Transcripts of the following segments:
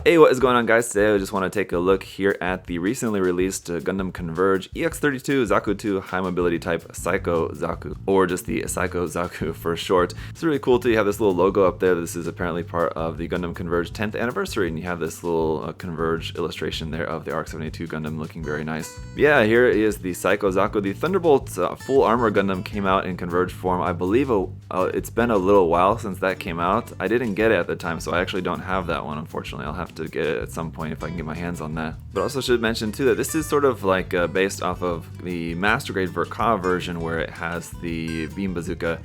Hey, what is going on, guys? Today I just want to take a look here at the recently released Gundam Converge EX32 Zaku 2 High Mobility Type Psycho Zaku, or just the Psycho Zaku for short. It's really cool too. You have this little logo up there. This is apparently part of the Gundam Converge 10th anniversary, and you have this little Converge illustration there of the EX32 Gundam looking very nice. Yeah, here is the Psycho Zaku. The Thunderbolt full armor Gundam came out in Converge form. I believe it's been a little while since that came out. I didn't get it at the time, so I actually don't have that one, unfortunately. I'll have to get it at some point if I can get my hands on that. But also should mention too that this is sort of like based off of the Master Grade Verka version, where it has the beam bazooka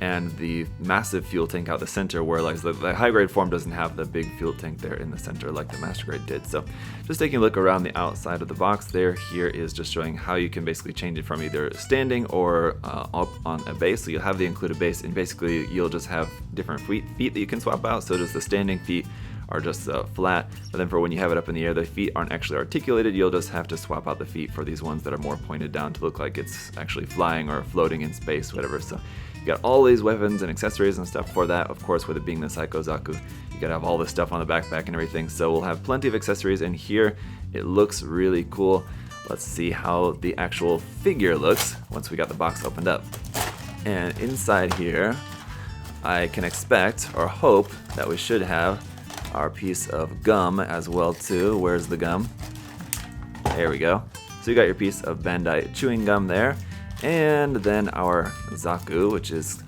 and the massive fuel tank out the center, where like the high grade form doesn't have the big fuel tank there in the center like the Master Grade did. So just taking a look around the outside of the box there, here is just showing how you can basically change it from either standing or up on a base. So you'll have the included base, and basically you'll just have different feet that you can swap out. So just the standing feet are just flat, but then for when you have it up in the air, the feet aren't actually articulated. You'll just have to swap out the feet for these ones that are more pointed down to look like it's actually flying or floating in space, whatever. So you got all these weapons and accessories and stuff for that. Of course, with it being the Psycho Zaku, you gotta have all this stuff on the backpack and everything. So we'll have plenty of accessories in here. It looks really cool. Let's see how the actual figure looks once we got the box opened up. And inside here, I can expect or hope that we should have our piece of gum as well too. Where's the gum? There we go. So you got your piece of Bandai chewing gum there, and then our Zaku, which is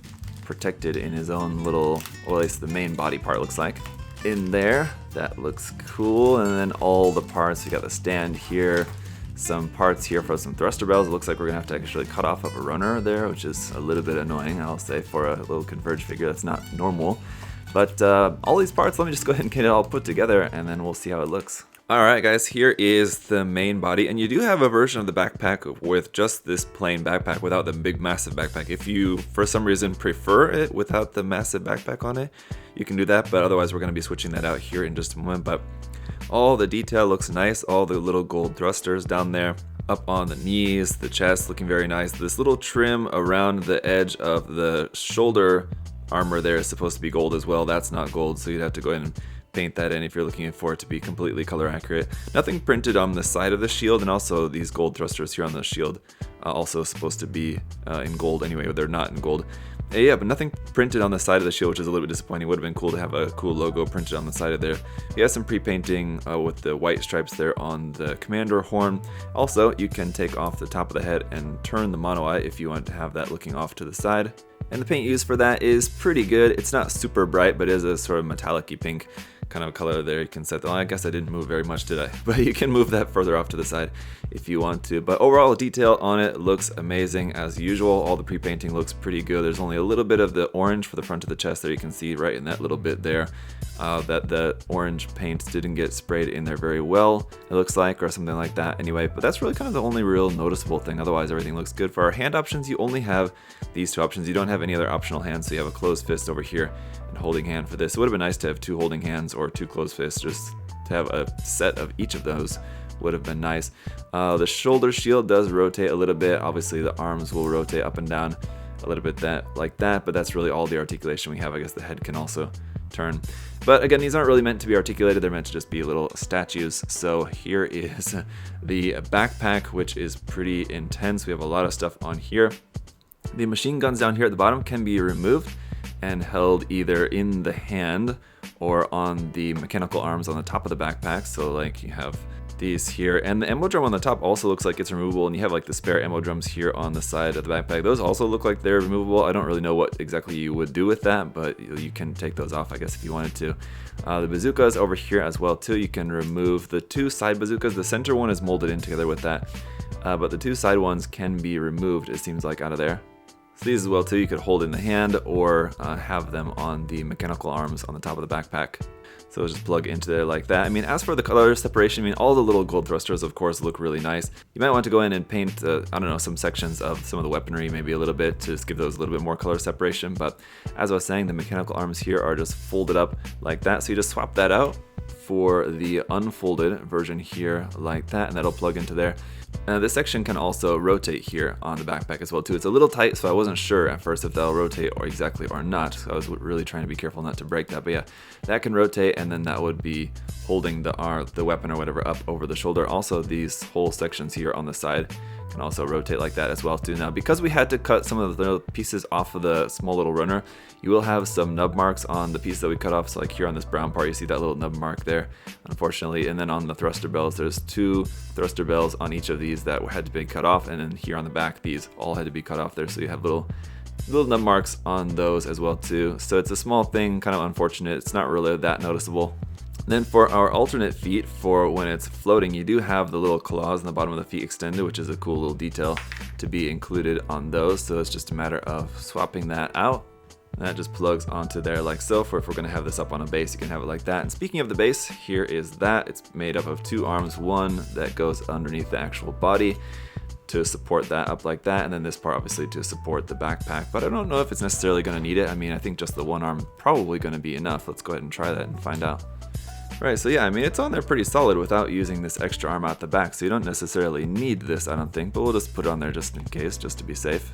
protected in his own little, or at least the main body part looks like, in there. That looks cool. And then all the parts, you got the stand here, some parts here for some thruster bells. It looks like we're gonna have to actually cut off a runner there, which is a little bit annoying, I'll say, for a little Converge figure. That's not normal. But all these parts, let me just go ahead and get it all put together, and then we'll see how it looks. Alright guys, here is the main body, and you do have a version of the backpack with just this plain backpack without the big massive backpack. If you, for some reason, prefer it without the massive backpack on it, you can do that, but otherwise we're going to be switching that out here in just a moment. But all the detail looks nice, all the little gold thrusters down there, up on the knees, the chest looking very nice. This little trim around the edge of the shoulder armor there is supposed to be gold as well. That's not gold, so you'd have to go in and paint that in if you're looking for it to be completely color accurate. Nothing printed on the side of the shield, and also these gold thrusters here on the shield also supposed to be in gold anyway, but they're not in gold. Yeah, but nothing printed on the side of the shield, which is a little bit disappointing. Would have been cool to have a cool logo printed on the side of there. You have some pre-painting with the white stripes there on the commander horn. Also, you can take off the top of the head and turn the mono eye if you want to have that looking off to the side. And the paint used for that is pretty good. It's not super bright, but it is a sort of metallic-y pink kind of color there. You can set that. Well, I guess I didn't move very much, did I? But you can move that further off to the side if you want to. But overall, detail on it looks amazing as usual. All the pre-painting looks pretty good. There's only a little bit of the orange for the front of the chest there. You can see right in that little bit there that the orange paint didn't get sprayed in there very well, it looks like, or something like that anyway. But that's really kind of the only real noticeable thing. Otherwise, everything looks good. For our hand options, you only have these two options. You don't have any other optional hands, so you have a closed fist over here and holding hand for this. It would have been nice to have two holding hands or two closed fists, just to have a set of each of those would have been nice. The shoulder shield does rotate a little bit. Obviously the arms will rotate up and down a little bit like that, but that's really all the articulation we have. I guess the head can also turn. But again, these aren't really meant to be articulated. They're meant to just be little statues. So here is the backpack, which is pretty intense. We have a lot of stuff on here. The machine guns down here at the bottom can be removed and held either in the hand or on the mechanical arms on the top of the backpack. So like you have these here, and the ammo drum on the top also looks like it's removable, and you have like the spare ammo drums here on the side of the backpack. Those also look like they're removable. I don't really know what exactly you would do with that, but you can take those off, I guess, if you wanted to. The bazookas over here as well too. You can remove the two side bazookas. The center one is molded in together with that, but the two side ones can be removed, it seems like, out of there. So these as well too, you could hold in the hand or have them on the mechanical arms on the top of the backpack. So it'll just plug into there like that. I mean, as for the color separation, I mean, all the little gold thrusters, of course, look really nice. You might want to go in and paint, I don't know, some sections of some of the weaponry, maybe a little bit, to just give those a little bit more color separation. But as I was saying, the mechanical arms here are just folded up like that. So you just swap that out for the unfolded version here like that, and that'll plug into there. This section can also rotate here on the backpack as well too. It's a little tight, so I wasn't sure at first if that'll rotate or exactly or not. So I was really trying to be careful not to break that. But yeah, that can rotate, and then that would be holding the weapon or whatever up over the shoulder. Also, these whole sections here on the side can also rotate like that as well too. Now, because we had to cut some of the pieces off of the small little runner, you will have some nub marks on the piece that we cut off. So like here on this brown part, you see that little nub mark there, unfortunately. And then on the thruster bells, there's 2 thruster bells on each of these that had to be cut off. And then here on the back, these all had to be cut off there. So you have little nub marks on those as well too. So it's a small thing, kind of unfortunate. It's not really that noticeable. Then for our alternate feet, for when it's floating, you do have the little claws on the bottom of the feet extended, which is a cool little detail to be included on those. So it's just a matter of swapping that out. And that just plugs onto there like so. For if we're going to have this up on a base, you can have it like that. And speaking of the base, here is that. It's made up of 2 arms, one that goes underneath the actual body to support that up like that, and then this part obviously to support the backpack. But I don't know if it's necessarily going to need it. I mean, I think just the one arm probably going to be enough. Let's go ahead and try that and find out. Right, so yeah, I mean, it's on there pretty solid without using this extra arm out the back, so you don't necessarily need this, I don't think, but we'll just put it on there just in case, just to be safe.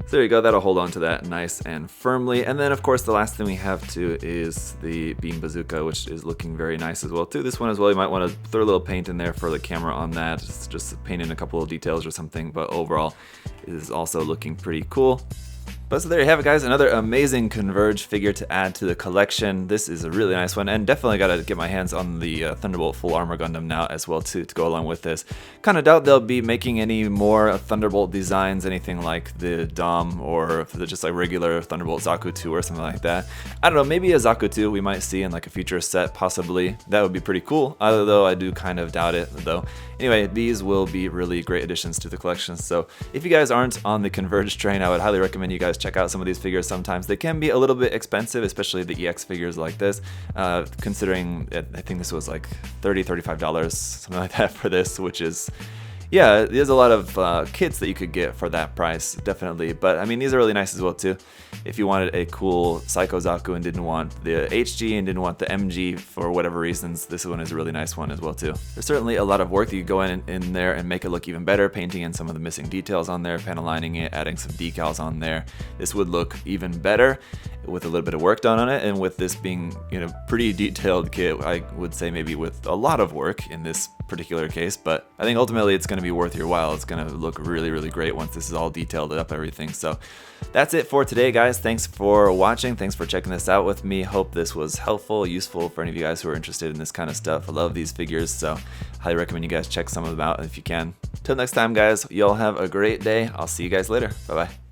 So there you go, that'll hold on to that nice and firmly. And then of course the last thing we have too is the beam bazooka, which is looking very nice as well too. This one as well, you might want to throw a little paint in there for the camera on that, just paint in a couple of details or something, but overall it is also looking pretty cool. But so there you have it, guys, another amazing Converge figure to add to the collection. This is a really nice one, and definitely got to get my hands on the Thunderbolt full armor Gundam now as well too, to go along with this. Kind of doubt they'll be making any more Thunderbolt designs, anything like the Dom or just like regular Thunderbolt Zaku 2 or something like that. I don't know, maybe a Zaku 2 we might see in like a future set possibly. That would be pretty cool, although I do kind of doubt it though. Anyway, these will be really great additions to the collection, so if you guys aren't on the Converge train, I would highly recommend you guys check out some of these figures. Sometimes they can be a little bit expensive, especially the EX figures like this, considering I think this was like $30–$35, something like that for this, which is, yeah, there's a lot of kits that you could get for that price, definitely. But I mean, these are really nice as well too. If you wanted a cool Psycho Zaku and didn't want the HG and didn't want the MG for whatever reasons, this one is a really nice one as well too. There's certainly a lot of work that you go in there and make it look even better, painting in some of the missing details on there, panel lining it, adding some decals on there. This would look even better with a little bit of work done on it, and with this being, you know, pretty detailed kit, I would say maybe with a lot of work in this particular case, but I think ultimately it's going to be worth your while. It's going to look really, really great once this is all detailed up, everything. So that's it for today, guys. Thanks for watching. Thanks for checking this out with me. Hope this was helpful, useful for any of you guys who are interested in this kind of stuff. I love these figures, so highly recommend you guys check some of them out if you can. Till next time, guys, y'all have a great day. I'll see you guys later. Bye-bye.